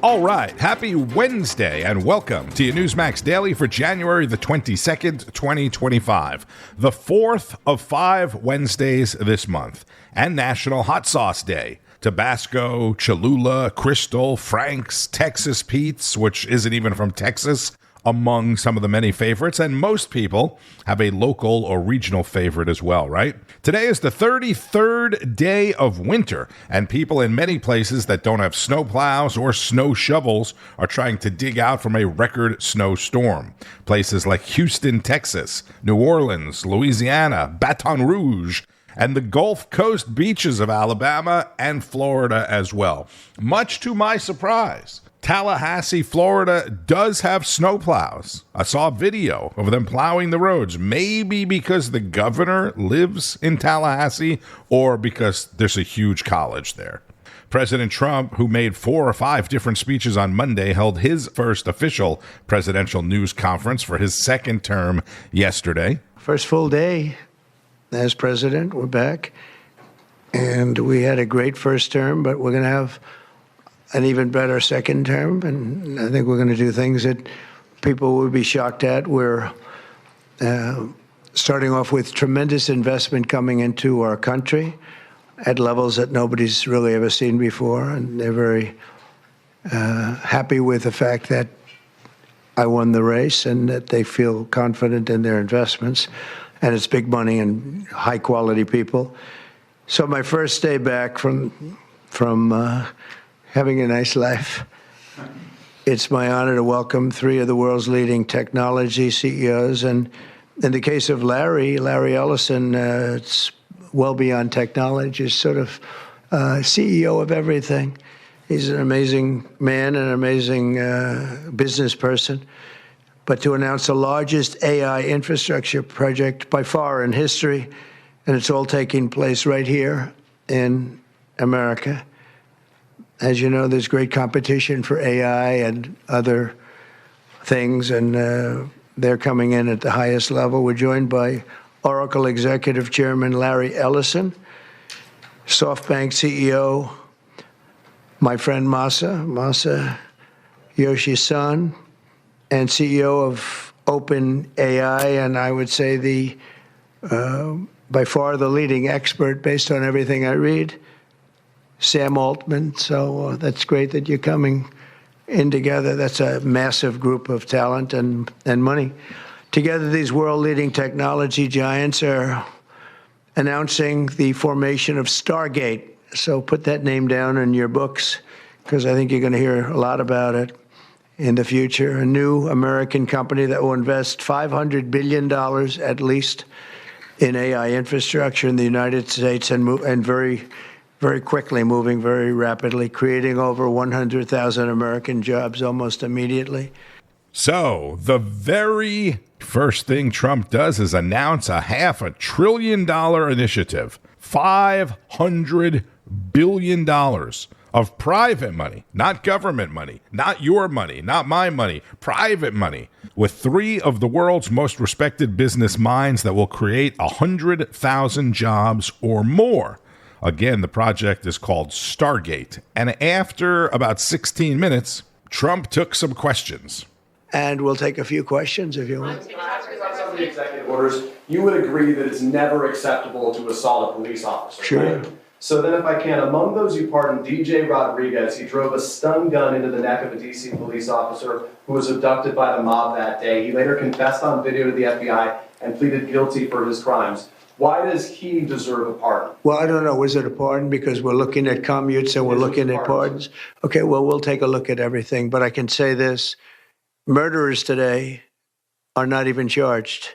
All right, happy Wednesday and welcome to your Newsmax Daily for January the 22nd, 2025, the fourth of 5 Wednesdays this month, and National Hot Sauce Day. Tabasco, Cholula, Crystal, Frank's, Texas Pete's, which isn't even from Texas, among some of the many favorites, and most people have a local or regional favorite as well, right? Today is the 33rd day of winter, and people in many places that don't have snowplows or snow shovels are trying to dig out from a record snowstorm. Places like Houston, Texas, New Orleans, Louisiana, Baton Rouge, and the Gulf Coast beaches of Alabama and Florida as well. Much to my surprise, Tallahassee, Florida does have snowplows. I saw a video of them plowing the roads, maybe because the governor lives in Tallahassee or because there's a huge college there. President Trump, who made 4 or 5 different speeches on Monday, held his first official presidential news conference for his second term yesterday. First full day as president, we're back. And we had a great first term, but we're going to have an even better second term, and I think we're going to do things that people would be shocked at. We're starting off with tremendous investment coming into our country at levels that nobody's really ever seen before, and they're very happy with the fact that I won the race and that they feel confident in their investments, and it's big money and high-quality people. So my first day back from having a nice life. It's my honor to welcome 3 of the world's leading technology CEOs. And in the case of Larry Ellison, it's well beyond technology. He's sort of CEO of everything. He's an amazing man, an amazing business person. But to announce the largest AI infrastructure project by far in history, and it's all taking place right here in America. As you know, there's great competition for AI and other things, and they're coming in at the highest level. We're joined by Oracle Executive Chairman Larry Ellison, SoftBank CEO, my friend Masa Yoshi-san, and CEO of OpenAI, and I would say by far the leading expert based on everything I read, Sam Altman. So that's great that you're coming in together. That's a massive group of talent and money. Together, these world-leading technology giants are announcing the formation of Stargate. So put that name down in your books, because I think you're going to hear a lot about it in the future. A new American company that will invest $500 billion at least in AI infrastructure in the United States, and very quickly, moving very rapidly, creating over 100,000 American jobs almost immediately. So the very first thing Trump does is announce a $500 billion initiative, $500 billion of private money, not government money, not your money, not my money, private money, with 3 of the world's most respected business minds that will create 100,000 jobs or more. Again, the project is called Stargate. And after about 16 minutes, Trump took some questions. And we'll take a few questions if you want. About some of the executive orders, you would agree that it's never acceptable to assault a police officer. Sure. Right? So then if I can, among those you pardoned DJ Rodriguez. He drove a stun gun into the neck of a DC police officer who was abducted by the mob that day. He later confessed on video to the FBI and pleaded guilty for his crimes. Why does he deserve a pardon? Well, I don't know. Was it a pardon? Because we're looking at commutes and we're looking at pardons. Okay, well, we'll take a look at everything. But I can say this. Murderers today are not even charged.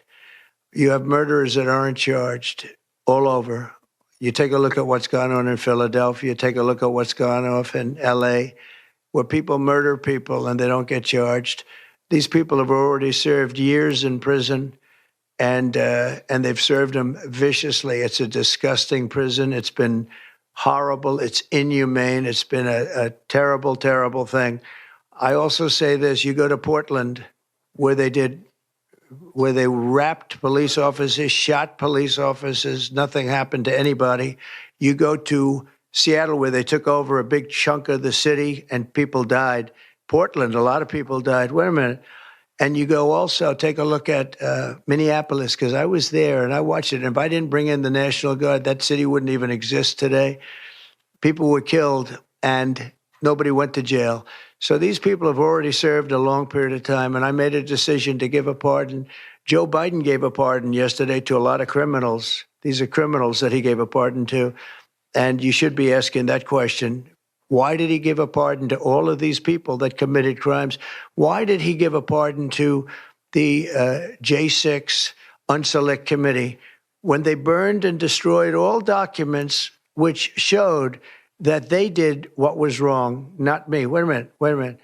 You have murderers that aren't charged all over. You take a look at what's gone on in Philadelphia. Take a look at what's gone on in L.A., where people murder people and they don't get charged. These people have already served years in prison. And they've served them viciously. It's a disgusting prison. It's been horrible. It's inhumane. It's been a terrible, terrible thing. I also say this. You go to Portland, where they wrapped police officers, shot police officers. Nothing happened to anybody. You go to Seattle, where they took over a big chunk of the city and people died. Portland, a lot of people died. Wait a minute. And you go also take a look at Minneapolis, because I was there and I watched it. And if I didn't bring in the National Guard, that city wouldn't even exist today. People were killed and nobody went to jail. So these people have already served a long period of time. And I made a decision to give a pardon. Joe Biden gave a pardon yesterday to a lot of criminals. These are criminals that he gave a pardon to. And you should be asking that question. Why did he give a pardon to all of these people that committed crimes? Why did he give a pardon to the J6 Unselect Committee when they burned and destroyed all documents which showed that they did what was wrong, not me? Wait a minute.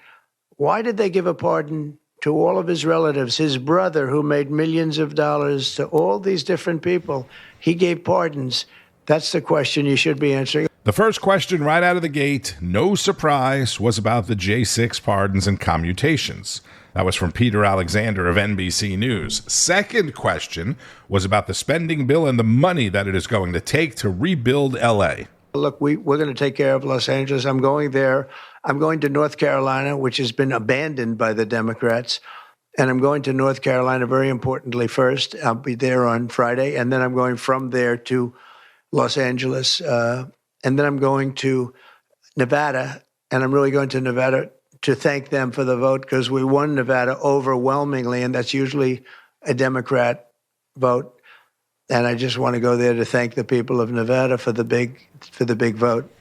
Why did they give a pardon to all of his relatives, his brother who made millions of dollars, to all these different people? He gave pardons. That's the question you should be answering. The first question right out of the gate, no surprise, was about the J6 pardons and commutations. That was from Peter Alexander of NBC News. Second question was about the spending bill and the money that it is going to take to rebuild L.A. Look, we're going to take care of Los Angeles. I'm going there. I'm going to North Carolina, which has been abandoned by the Democrats. And I'm going to North Carolina, very importantly, first. I'll be there on Friday. And then I'm going from there to Los Angeles. And then I'm going to Nevada, and I'm really going to Nevada to thank them for the vote, because we won Nevada overwhelmingly, and that's usually a Democrat vote. And I just want to go there to thank the people of Nevada for the big vote.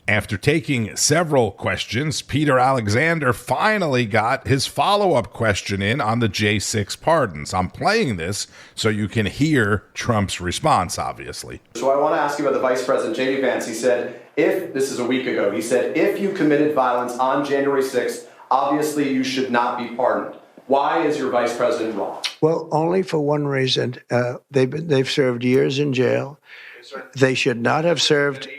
After taking several questions, Peter Alexander finally got his follow-up question in on the J6 pardons. I'm playing this so you can hear Trump's response, obviously. So I want to ask you about the Vice President, J.D. Vance. He said, this is a week ago, he said, if you committed violence on January 6th, obviously you should not be pardoned. Why is your Vice President wrong? Well, only for one reason. They've served years in jail. They should not have served,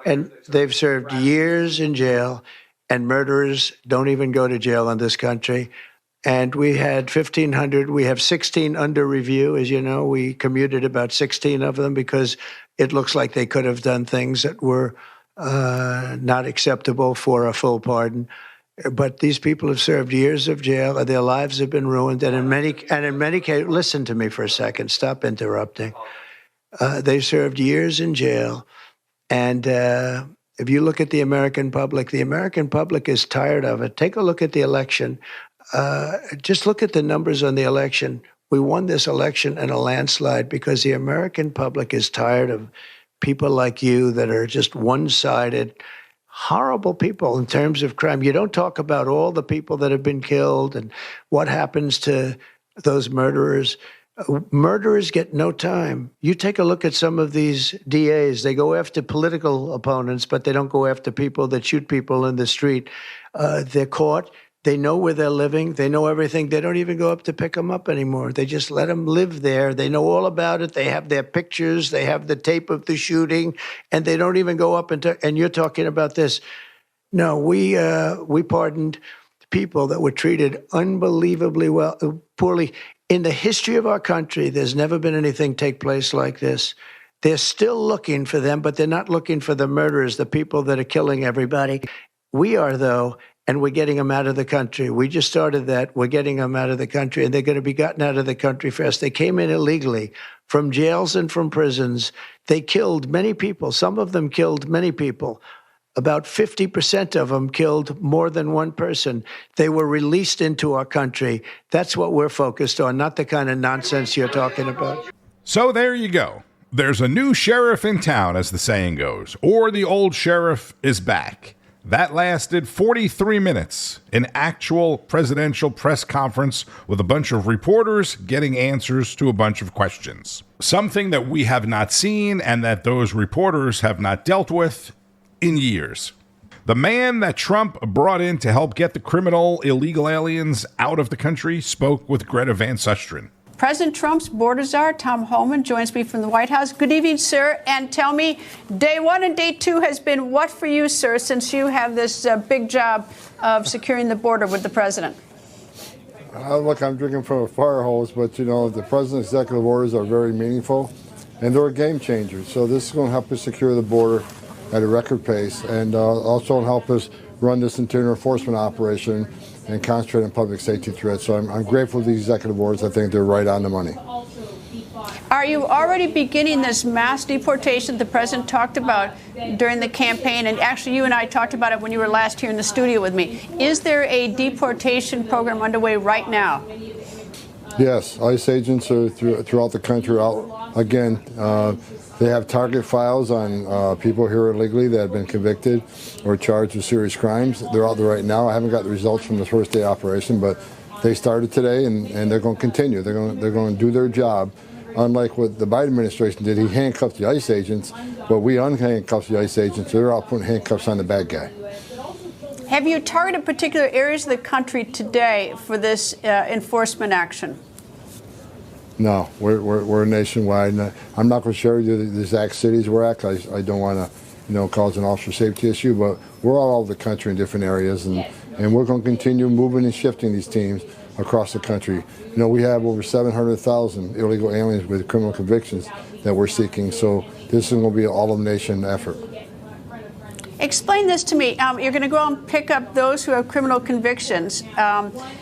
and they've served years in jail, and murderers don't even go to jail in this country. And we had 1,500. We have 16 under review. As you know, we commuted about 16 of them because it looks like they could have done things that were not acceptable for a full pardon. But these people have served years of jail, and their lives have been ruined. And in many cases, listen to me for a second. Stop interrupting. They served years in jail. And if you look at the American public is tired of it. Take a look at the election. Just look at the numbers on the election. We won this election in a landslide because the American public is tired of people like you that are just one-sided, horrible people in terms of crime. You don't talk about all the people that have been killed and what happens to those murderers. Murderers get no time. You take a look at some of these DAs. They go after political opponents, but they don't go after people that shoot people in the street. They're caught. They know where they're living. They know everything. They don't even go up to pick them up anymore. They just let them live there. They know all about it. They have their pictures. They have the tape of the shooting, and they don't even go up and you're talking about this. No, we pardoned people that were treated unbelievably poorly. In the history of our country, there's never been anything take place like this. They're still looking for them, but they're not looking for the murderers, the people that are killing everybody. We are, though, and we're getting them out of the country. We just started that. We're getting them out of the country, and they're going to be gotten out of the country fast. They came in illegally from jails and from prisons. They killed many people. Some of them killed many people. About 50% of them killed more than one person. They were released into our country. That's what we're focused on, not the kind of nonsense you're talking about. So there you go. There's a new sheriff in town, as the saying goes, or the old sheriff is back. That lasted 43 minutes, an actual presidential press conference with a bunch of reporters getting answers to a bunch of questions. Something that we have not seen and that those reporters have not dealt with in years. The man that Trump brought in to help get the criminal illegal aliens out of the country spoke with Greta Van Susteren. President Trump's border czar, Tom Homan, joins me from the White House. Good evening, sir. And tell me, day one and day two has been what for you, sir, since you have this big job of securing the border with the president? Look, I'm drinking from a fire hose, but, you know, the president's executive orders are very meaningful, and they're a game changer. So this is going to help us secure the border. at a record pace, and also help us run this interior enforcement operation and concentrate on public safety threats. So I'm grateful to the executive orders. I think they're right on the money. Are you already beginning this mass deportation the president talked about during the campaign? And actually, you and I talked about it when you were last here in the studio with me. Is there a deportation program underway right now? Yes, ICE agents are throughout the country. Again, they have target files on people here illegally that have been convicted or charged with serious crimes. They're out there right now. I haven't got the results from the first day operation, but they started today, and they're going to continue. They're going to do their job. Unlike what the Biden administration did, he handcuffed the ICE agents, but we unhandcuffed the ICE agents. They're out putting handcuffs on the bad guy. Have you targeted particular areas of the country today for this enforcement action? No, we're nationwide. I'm not going to share you the exact cities we're at. I don't want to, cause an officer safety issue. But we're all over the country in different areas, and we're going to continue moving and shifting these teams across the country. We have over 700,000 illegal aliens with criminal convictions that we're seeking. So this is going to be an all-of-nation effort. Explain this to me. You're going to go and pick up those who have criminal convictions.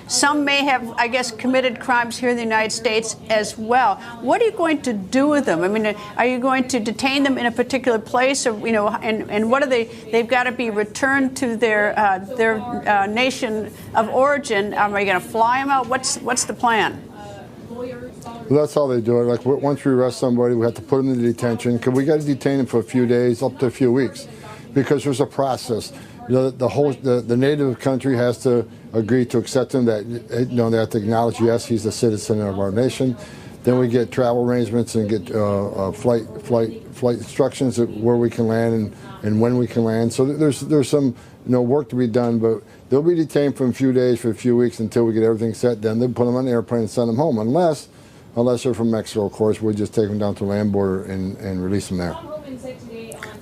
Some may have, I guess, committed crimes here in the United States as well. What are you going to do with them? I mean, are you going to detain them in a particular place, or and what are they? They've got to be returned to their nation of origin. Are you going to fly them out? What's the plan? Well, that's how they do it. Like once we arrest somebody, we have to put them into detention. We got to detain them for a few days, up to a few weeks, because there's a process. The native country has to agree to accept him. That they have to acknowledge, yes, he's a citizen of our nation. Then we get travel arrangements and get flight instructions of where we can land and when we can land. So there's some work to be done, but they'll be detained for a few days, for a few weeks until we get everything set. Then they'll put them on an airplane and send them home, unless they're from Mexico. Of course, we'll just take them down to the land border and release them there.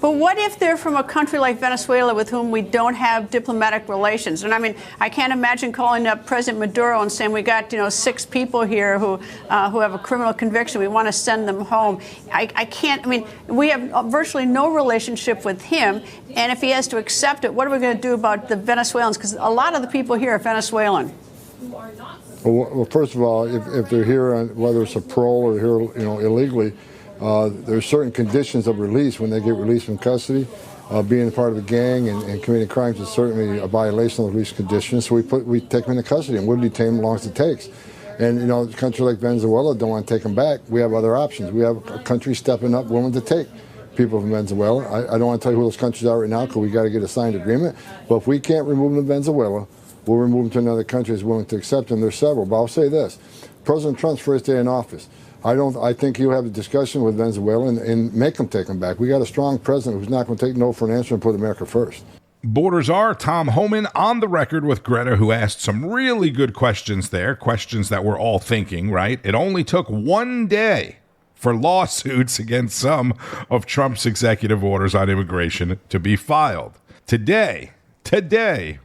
But what if they're from a country like Venezuela with whom we don't have diplomatic relations? And I mean, I can't imagine calling up President Maduro and saying, we got, 6 people here who have a criminal conviction. We want to send them home. I can't. I mean, we have virtually no relationship with him. And if he has to accept it, what are we going to do about the Venezuelans? Because a lot of the people here are Venezuelan. Well, first of all, if they're here, whether it's a parole or here, illegally, there are certain conditions of release when they get released from custody. Being part of a gang and committing crimes is certainly a violation of the release conditions. So we take them into custody and we'll detain them as long as it takes. And a country like Venezuela don't want to take them back. We have other options. We have a country stepping up, willing to take people from Venezuela. I don't want to tell you who those countries are right now because we got to get a signed agreement. But if we can't remove them to Venezuela, we'll remove them to another country that's willing to accept them. There's several. But I'll say this: President Trump's first day in office, I think he'll have a discussion with Venezuela and make them take them back. We got a strong president who's not going to take no for an answer and put America first. Borders are Tom Homan on the record with Greta, who asked some really good questions there, questions that we're all thinking, right? It only took one day for lawsuits against some of Trump's executive orders on immigration to be filed. Today,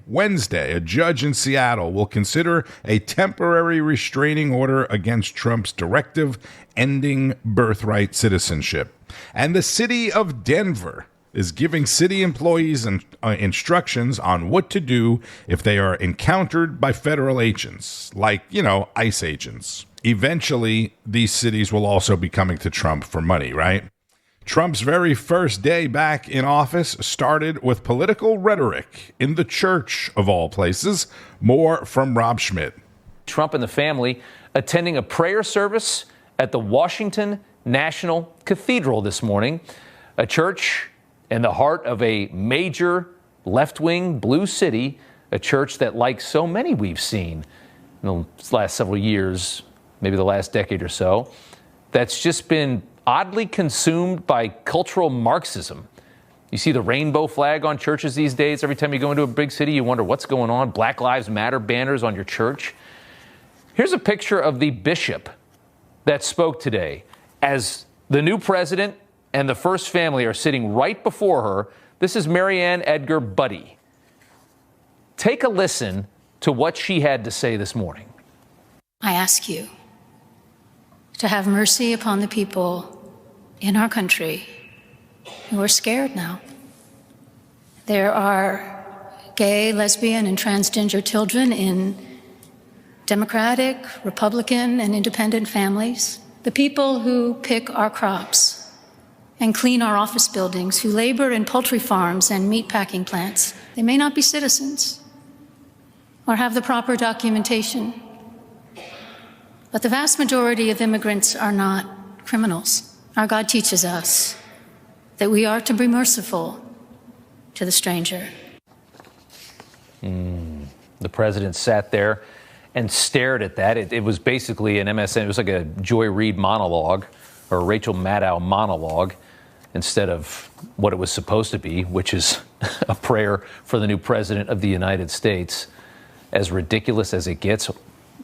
Wednesday, a judge in Seattle will consider a temporary restraining order against Trump's directive ending birthright citizenship. And the city of Denver is giving city employees instructions on what to do if they are encountered by federal agents, like, ICE agents. Eventually, these cities will also be coming to Trump for money, right? Trump's very first day back in office started with political rhetoric in the church, of all places. More from Rob Schmitt. Trump and the family attending a prayer service at the Washington National Cathedral this morning, a church in the heart of a major left-wing blue city, a church that, like so many we've seen in the last several years, maybe the last decade or so, that's just been oddly consumed by cultural Marxism. You see the rainbow flag on churches these days. Every time you go into a big city, you wonder what's going on. Black Lives Matter banners on your church. Here's a picture of the bishop that spoke today as the new president and the first family are sitting right before her. This is Marianne Edgar Buddy. Take a listen to what she had to say this morning. I ask you to have mercy upon the people in our country who are scared now. There are gay, lesbian, and transgender children in Democratic, Republican, and independent families. The people who pick our crops and clean our office buildings, who labor in poultry farms and meatpacking plants, they may not be citizens or have the proper documentation. But the vast majority of immigrants are not criminals. Our God teaches us that we are to be merciful to the stranger. The president sat there and stared at that. It was basically an MSN. It was like a Joy Reid monologue or a Rachel Maddow monologue instead of what it was supposed to be, which is a prayer for the new president of the United States. As ridiculous as it gets,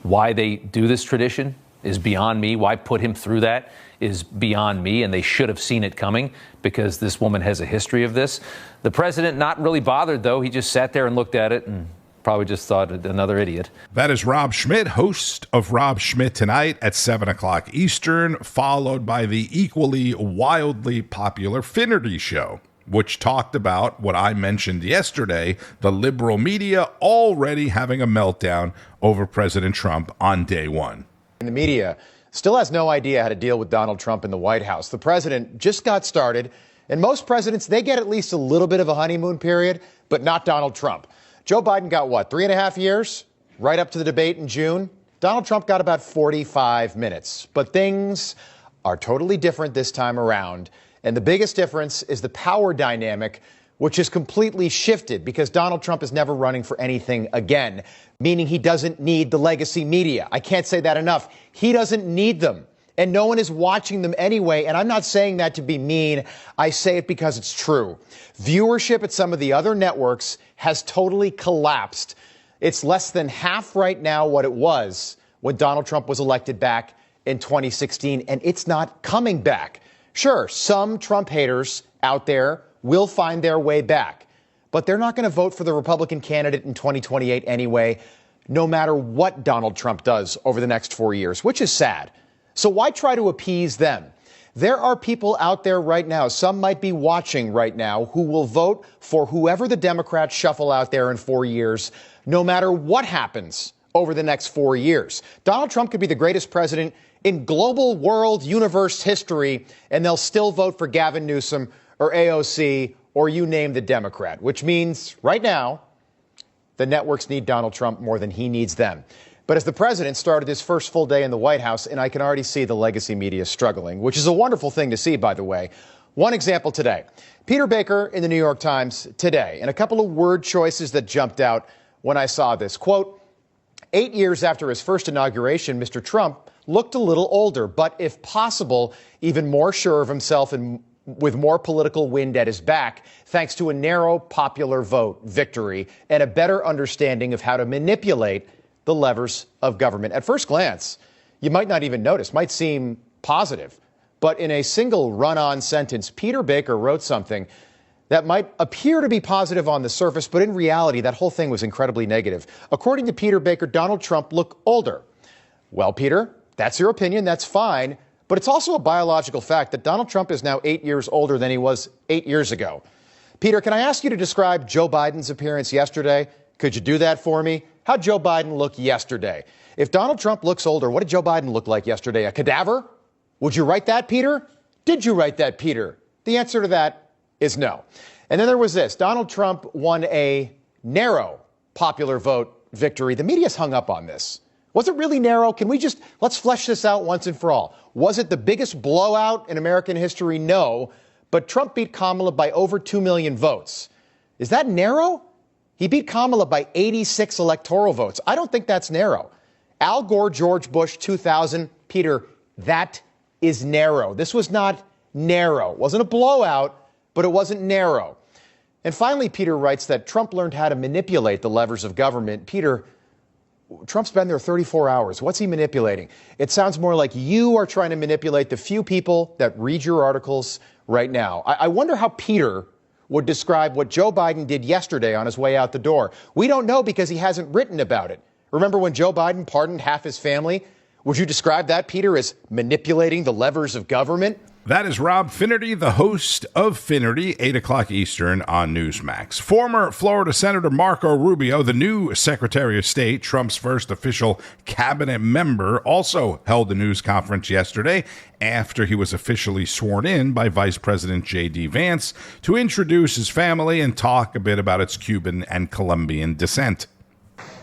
why they do this tradition is beyond me. Why put him through that is beyond me, and they should have seen it coming because this woman has a history of this. The president not really bothered, though. He just sat there and looked at it and probably just thought another idiot. That is Rob Schmitt, host of Rob Schmitt Tonight at 7 o'clock Eastern, followed by the equally wildly popular Finnerty show, which talked about what I mentioned yesterday, the liberal media already having a meltdown over President Trump on day one. The media still has no idea how to deal with Donald Trump in the White House. The president just got started, and most presidents, they get at least a little bit of a honeymoon period, but not Donald Trump. Joe Biden got, 3.5 years? Right up to the debate in June? Donald Trump got about 45 minutes. But things are totally different this time around. And the biggest difference is the power dynamic, which has completely shifted because Donald Trump is never running for anything again, meaning he doesn't need the legacy media. I can't say that enough. He doesn't need them. And no one is watching them anyway. And I'm not saying that to be mean. I say it because it's true. Viewership at some of the other networks has totally collapsed. It's less than half right now what it was when Donald Trump was elected back in 2016, and it's not coming back. Sure, some Trump haters out there will find their way back, but they're not going to vote for the Republican candidate in 2028 anyway, no matter what Donald Trump does over the next 4 years, which is sad. So why try to appease them? There are people out there right now, some might be watching right now, who will vote for whoever the Democrats shuffle out there in 4 years, no matter what happens over the next 4 years. Donald Trump could be the greatest president in global world universe history, and they'll still vote for Gavin Newsom or AOC or you name the Democrat, which means right now the networks need Donald Trump more than he needs them. But as the president started his first full day in the White House, and I can already see the legacy media struggling, which is a wonderful thing to see, by the way. One example today. Peter Baker in the New York Times today, and a couple of word choices that jumped out when I saw this. Quote, 8 years after his first inauguration, Mr. Trump looked a little older, but if possible, even more sure of himself and with more political wind at his back, thanks to a narrow popular vote victory and a better understanding of how to manipulate the levers of government. At first glance, you might not even notice, might seem positive. But in a single run-on sentence, Peter Baker wrote something that might appear to be positive on the surface, but in reality, that whole thing was incredibly negative. According to Peter Baker, Donald Trump looked older. Well, Peter, that's your opinion, that's fine. But it's also a biological fact that Donald Trump is now 8 years older than he was 8 years ago. Peter, can I ask you to describe Joe Biden's appearance yesterday? Could you do that for me? How'd Joe Biden look yesterday? If Donald Trump looks older, what did Joe Biden look like yesterday? A cadaver? Would you write that, Peter? Did you write that, Peter? The answer to that is no. And then there was this. Donald Trump won a narrow popular vote victory. The media's hung up on this. Was it really narrow? Let's flesh this out once and for all. Was it the biggest blowout in American history? No. But Trump beat Kamala by over 2 million votes. Is that narrow? He beat Kamala by 86 electoral votes. I don't think that's narrow. Al Gore, George Bush, 2000. Peter, that is narrow. This was not narrow. It wasn't a blowout, but it wasn't narrow. And finally, Peter writes that Trump learned how to manipulate the levers of government. Peter, Trump's been there 34 hours. What's he manipulating? It sounds more like you are trying to manipulate the few people that read your articles right now. I wonder how Peter would describe what Joe Biden did yesterday on his way out the door. We don't know because he hasn't written about it. Remember when Joe Biden pardoned half his family? Would you describe that, Peter, as manipulating the levers of government? That is Rob Finnerty, the host of Finnerty, 8 o'clock Eastern on Newsmax. Former Florida Senator Marco Rubio, the new Secretary of State, Trump's first official cabinet member, also held a news conference yesterday after he was officially sworn in by Vice President J.D. Vance to introduce his family and talk a bit about its Cuban and Colombian descent.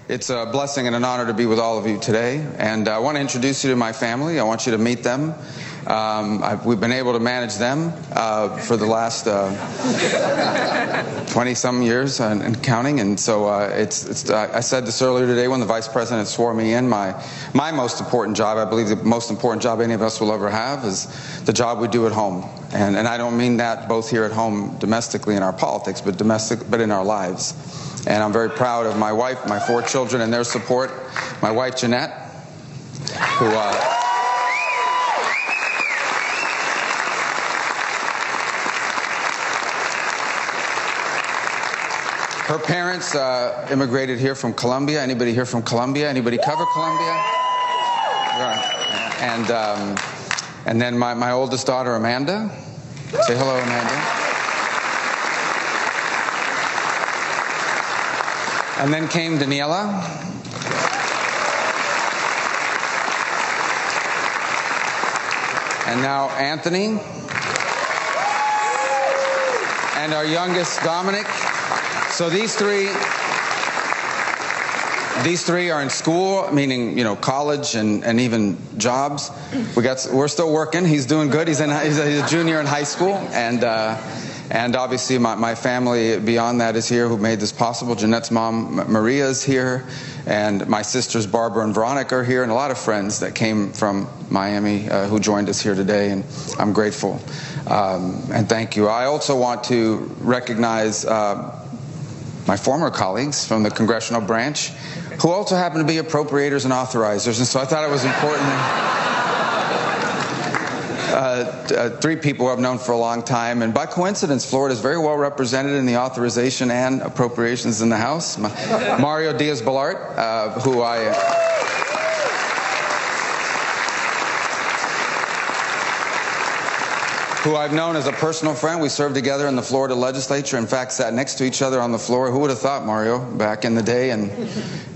It's a blessing and an honor to be with all of you today, and I want to introduce you to my family. I want you to meet them. We've been able to manage them for the last 20-some years and counting, and so I said this earlier today when the Vice President swore me in. My most important job, I believe the most important job any of us will ever have, is the job we do at home, and I don't mean that both here at home domestically in our politics, but in our lives. And I'm very proud of my wife, my 4 children, and their support. My wife, Jeanette, who her parents immigrated here from Colombia. Anybody here from Colombia? Anybody cover Colombia? Right. And then my oldest daughter, Amanda. Say hello, Amanda. And then came Daniela. And now Anthony. And our youngest, Dominic. So these three are in school, meaning, college and even jobs. We're still working. He's doing good. He's a junior in high school, and obviously my family beyond that is here, who made this possible. Jeanette's mom, Maria, is here, and my sisters, Barbara and Veronica, are here, and a lot of friends that came from Miami who joined us here today, and I'm grateful. And thank you. I also want to recognize my former colleagues from the congressional branch, who also happen to be appropriators and authorizers, and so I thought it was important. 3 people I've known for a long time, and by coincidence, Florida is very well represented in the authorization and appropriations in the House. Mario Diaz-Balart, who I've known as a personal friend. We served together in the Florida legislature. In fact, sat next to each other on the floor. Who would have thought, Mario, back in the day? And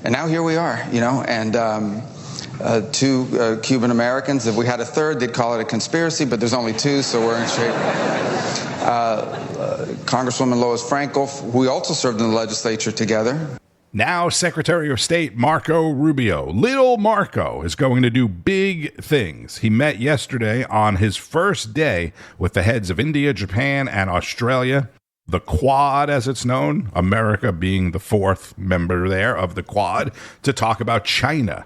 now here we are, and 2 Cuban Americans. If we had a third, they'd call it a conspiracy, but there's only 2, so we're in shape. Congresswoman Lois Frankel, who we also served in the legislature together. Now Secretary of State Marco Rubio. Little Marco is going to do big things. He met yesterday on his first day with the heads of India, Japan, and Australia. The Quad, as it's known, America being the 4th member there of the Quad, to talk about China.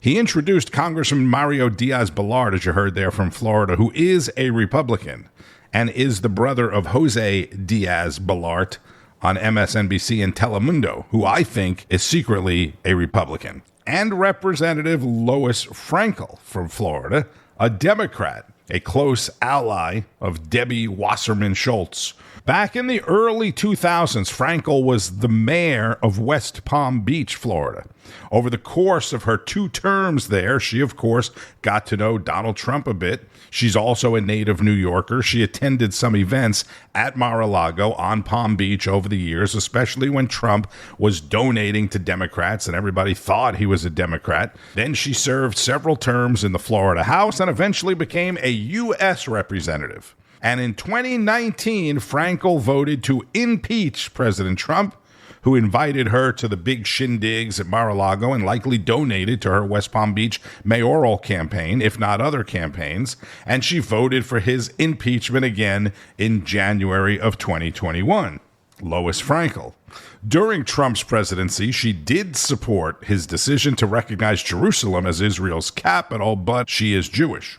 He introduced Congressman Mario Diaz-Balart, as you heard there from Florida, who is a Republican and is the brother of Jose Diaz-Balart on MSNBC and Telemundo, who I think is secretly a Republican, and Representative Lois Frankel from Florida, a Democrat, a close ally of Debbie Wasserman Schultz. Back in the early 2000s, Frankel was the mayor of West Palm Beach, Florida. Over the course of her 2 terms there, she, of course, got to know Donald Trump a bit. She's also a native New Yorker. She attended some events at Mar-a-Lago on Palm Beach over the years, especially when Trump was donating to Democrats and everybody thought he was a Democrat. Then she served several terms in the Florida House and eventually became a U.S. representative. And in 2019, Frankel voted to impeach President Trump, who invited her to the big shindigs at Mar-a-Lago and likely donated to her West Palm Beach mayoral campaign, if not other campaigns. And she voted for his impeachment again in January of 2021. Lois Frankel. During Trump's presidency, she did support his decision to recognize Jerusalem as Israel's capital, but she is Jewish.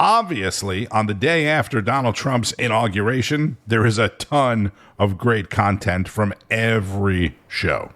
Obviously, on the day after Donald Trump's inauguration, there is a ton of great content from every show.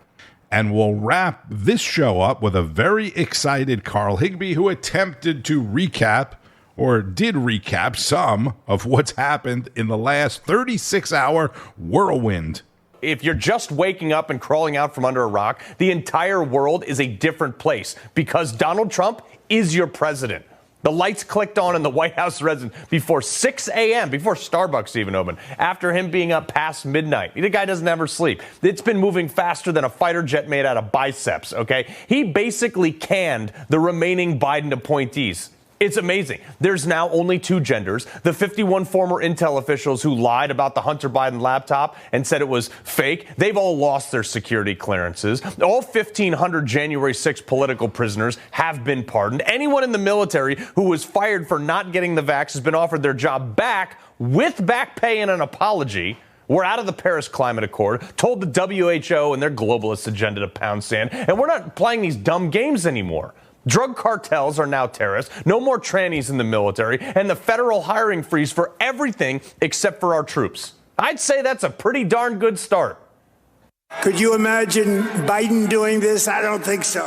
And we'll wrap this show up with a very excited Carl Higbie, who attempted to recap, or did recap, some of what's happened in the last 36-hour whirlwind. If you're just waking up and crawling out from under a rock, the entire world is a different place because Donald Trump is your president. The lights clicked on in the White House residence before 6 a.m., before Starbucks even opened, after him being up past midnight. The guy doesn't ever sleep. It's been moving faster than a fighter jet made out of biceps, okay? He basically canned the remaining Biden appointees. It's amazing. There's now only 2 genders. The 51 former Intel officials who lied about the Hunter Biden laptop and said it was fake, they've all lost their security clearances. All 1,500 January 6 political prisoners have been pardoned. Anyone in the military who was fired for not getting the vax has been offered their job back with back pay and an apology. We're out of the Paris Climate Accord, told the WHO and their globalist agenda to pound sand, and we're not playing these dumb games anymore. Drug cartels are now terrorists, no more trannies in the military, and the federal hiring freeze for everything except for our troops. I'd say that's a pretty darn good start. Could you imagine Biden doing this? I don't think so.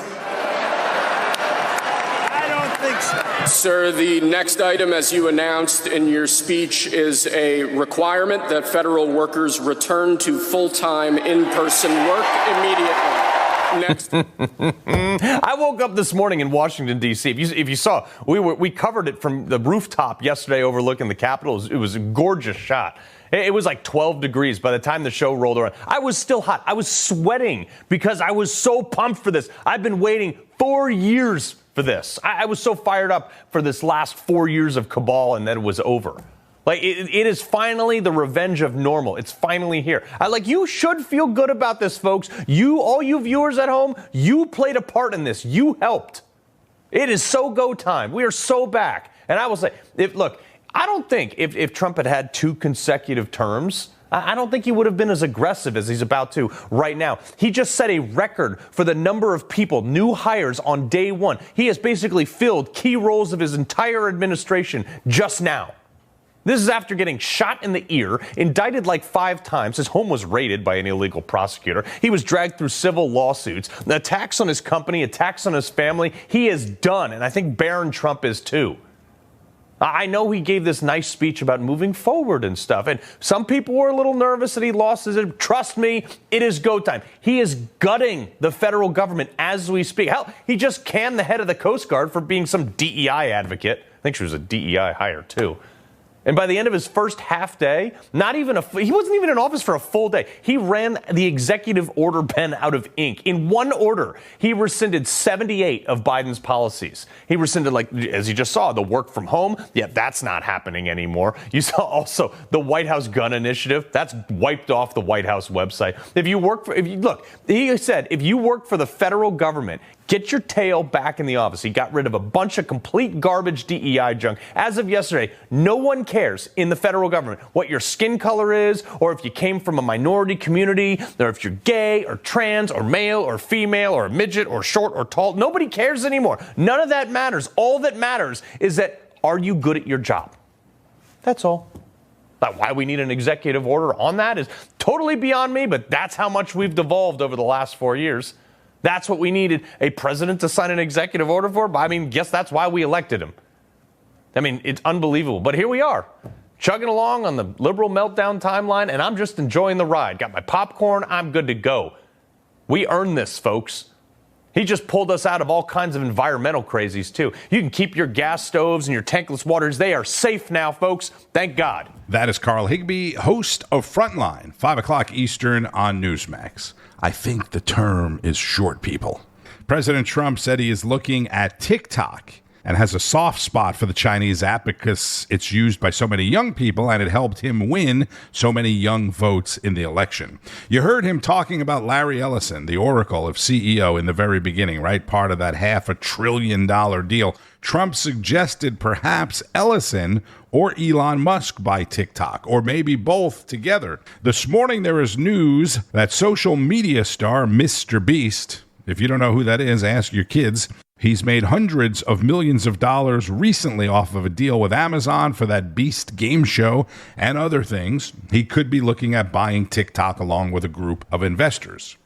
I don't think so. Sir, the next item, as you announced in your speech, is a requirement that federal workers return to full-time in-person work immediately. Next. I woke up this morning in Washington, D.C. If you saw, we covered it from the rooftop yesterday overlooking the Capitol. It was a gorgeous shot. It was like 12 degrees by the time the show rolled around. I was still hot. I was sweating because I was so pumped for this. I've been waiting 4 years for this. I was so fired up for this last 4 years of cabal, and then it was over. Like, it is finally the revenge of normal. It's finally here. You should feel good about this, folks. All you viewers at home, you played a part in this. You helped. It is so go time. We are so back. And I will say, I don't think if Trump had 2 consecutive terms, I don't think he would have been as aggressive as he's about to right now. He just set a record for the number of people, new hires on day one. He has basically filled key roles of his entire administration just now. This is after getting shot in the ear, indicted 5 times. His home was raided by an illegal prosecutor. He was dragged through civil lawsuits, attacks on his company, attacks on his family. He is done, and I think Barron Trump is too. I know he gave this nice speech about moving forward and stuff, and some people were a little nervous that he lost his. Trust me, it is go time. He is gutting the federal government as we speak. Hell, he just canned the head of the Coast Guard for being some DEI advocate. I think she was a DEI hire too. And by the end of his first half day, he wasn't even in office for a full day. He ran the executive order pen out of ink. In one order, he rescinded 78 of Biden's policies. He rescinded, as you just saw, the work from home. Yeah, that's not happening anymore. You saw also the White House gun initiative. That's wiped off the White House website. He said, if you work for the federal government, get your tail back in the office. He got rid of a bunch of complete garbage DEI junk. As of yesterday, no one cares in the federal government what your skin color is, or if you came from a minority community, or if you're gay or trans or male or female or a midget or short or tall. Nobody cares anymore. None of that matters. All that matters is that, are you good at your job? That's all. Why we need an executive order on that is totally beyond me, but that's how much we've devolved over the last 4 years. That's what we needed a president to sign an executive order for. Guess that's why we elected him. It's unbelievable. But here we are, chugging along on the liberal meltdown timeline, and I'm just enjoying the ride. Got my popcorn. I'm good to go. We earned this, folks. He just pulled us out of all kinds of environmental crazies, too. You can keep your gas stoves and your tankless waters. They are safe now, folks. Thank God. That is Carl Higbie, host of Frontline, 5 o'clock Eastern on Newsmax. I think the term is short, people. President Trump said he is looking at TikTok and has a soft spot for the Chinese app because it's used by so many young people and it helped him win so many young votes in the election. You heard him talking about Larry Ellison, the oracle of CEO in the very beginning, right? Part of that $500 billion deal. Trump suggested perhaps Ellison or Elon Musk buy TikTok, or maybe both together. This morning there is news that social media star Mr. Beast, if you don't know who that is, ask your kids. He's made hundreds of millions of dollars recently off of a deal with Amazon for that Beast game show and other things. He could be looking at buying TikTok along with a group of investors.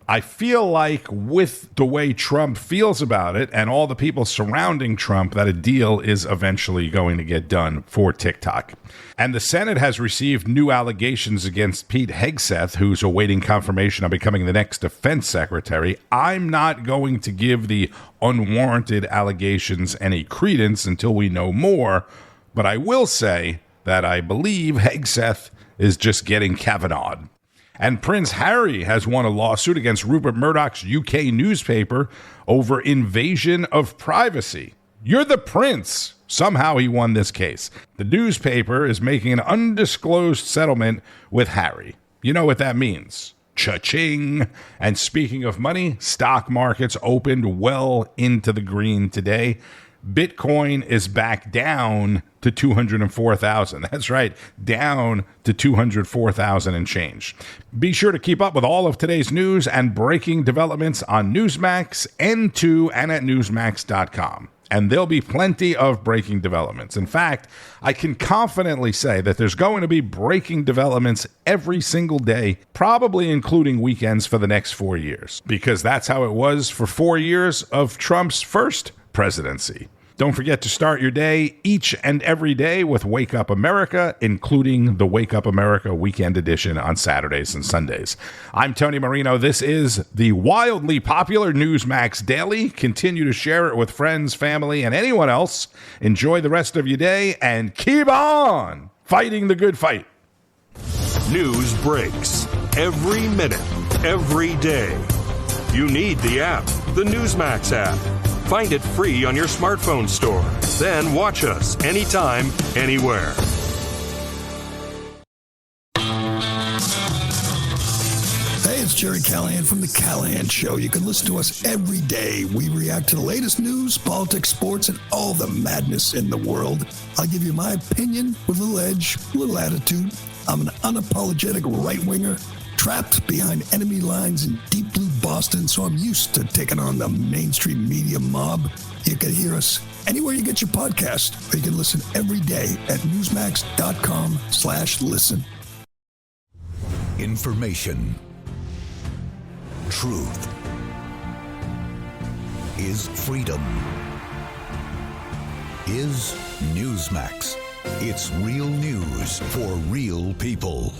I feel like with the way Trump feels about it and all the people surrounding Trump, that a deal is eventually going to get done for TikTok. And the Senate has received new allegations against Pete Hegseth, who's awaiting confirmation on becoming the next defense secretary. I'm not going to give the unwarranted allegations any credence until we know more, but I will say that I believe Hegseth is just getting Kavanaugh'd. And Prince Harry has won a lawsuit against Rupert Murdoch's UK newspaper over invasion of privacy. You're the prince. Somehow he won this case. The newspaper is making an undisclosed settlement with Harry. You know what that means. Cha-ching. And speaking of money, stock markets opened well into the green today. Bitcoin is back down to 204,000. That's right, down to 204,000 and change. Be sure to keep up with all of today's news and breaking developments on Newsmax, N2, and at Newsmax.com. And there'll be plenty of breaking developments. In fact, I can confidently say that there's going to be breaking developments every single day, probably including weekends for the next 4 years, because that's how it was for 4 years of Trump's first presidency. Don't forget to start your day each and every day with Wake Up America, including the Wake Up America Weekend Edition on Saturdays and Sundays. I'm Tony Marino. This is the wildly popular Newsmax Daily. Continue to share it with friends, family, and anyone else. Enjoy the rest of your day and keep on fighting the good fight. News breaks every minute, every day. You need the app, the Newsmax app. Find it free on your smartphone store. Then watch us anytime, anywhere. Hey, it's Jerry Callahan from The Callahan Show. You can listen to us every day. We react to the latest news, politics, sports, and all the madness in the world. I'll give you my opinion with a little edge, a little attitude. I'm an unapologetic right-winger, trapped behind enemy lines in deep blue Boston, so I'm used to taking on the mainstream media mob. You can hear us anywhere you get your podcast, or you can listen every day at newsmax.com/listen. Information. Truth is freedom. Is Newsmax. It's real news for real people.